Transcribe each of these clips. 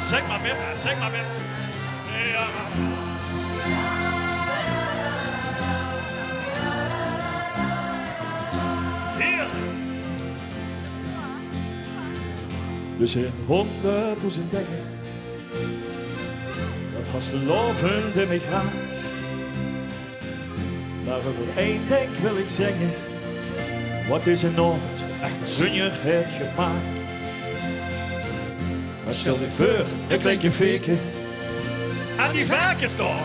Zeg maar met, hè. Zeg maar met. Ja. Hier. Er zijn 100.000 dingen dat vastelovende mij graag. Maar over één ding wil ik zingen. Wat is een avond echt bijzonderheid gemaakt? Maar stel je voor, een kleintje veken Aan die varkens toch.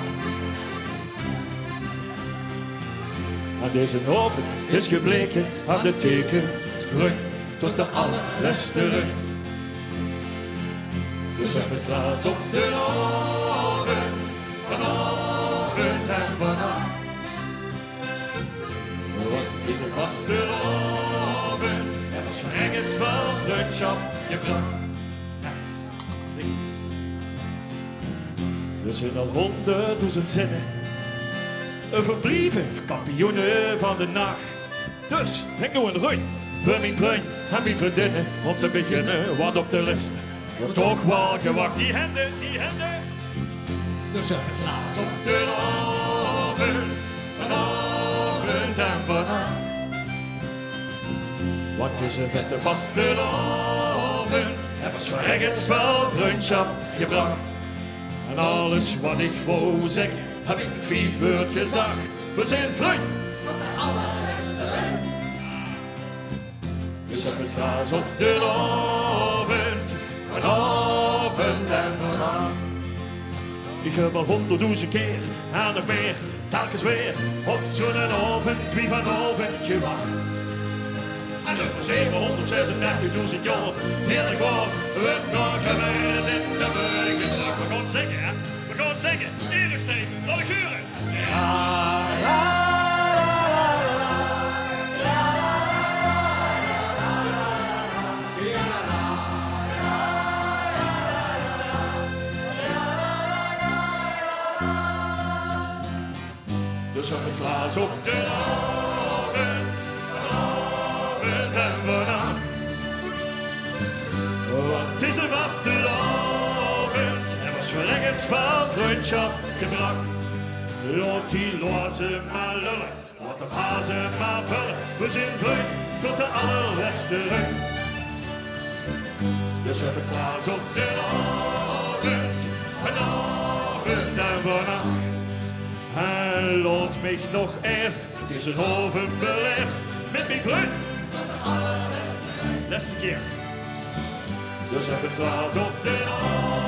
aan deze avond is gebleken aan de teken Vrunj tot de allerleste runj. Dus zet het glas op de avond, vanavond en vannacht. Wat is het vastelavond en waarschijnlijk is van vriendschap gebracht. Rechts, links. Er zijn al 100.000 zinnen, een verblijven kampioenen van de nacht. Dus ik doe een runj voor mijn vriend en mijn vriendinnen om te beginnen wat op de list wordt toch wel gewacht. Die handen, die handen. Dus zet het glas op de avond, vanavond en vannacht. Wat is een vette vastelavond en waarschijnlijk is wel vriendschap gebracht. En alles wat ik wou zeggen, heb ik 5 woord gezag. We zijn vriend tot de allerleste runj. Dus zet het glas op de avond, vanavond en vannacht. Ik heb al 100.000 keer en nog meer, telkens weer op zo'n avond, wie vanavond gewacht. En over 736.000 jaar, heerlijk waar, wordt nog gewijd in de burger gebracht. We gaan zingen, hè. We gaan zingen. Eerlijk steven, laat ik huren. Ja, ja, dus zet het glas op de avond, vanavond en vannacht. Wat is een vastelavond en waarschijnlijk is van vriendschap gebracht. Laat die lozen maar lullen, laat de vazen maar vullen. We zijn vriend tot de allerleste runj. Dus zet het glas op de avond, vanavond en vannacht. En laat mij nog even, het is een overbeleef met mijn vriend tot de allerleste runj. Laatste keer. Dus zet het glas op de avond.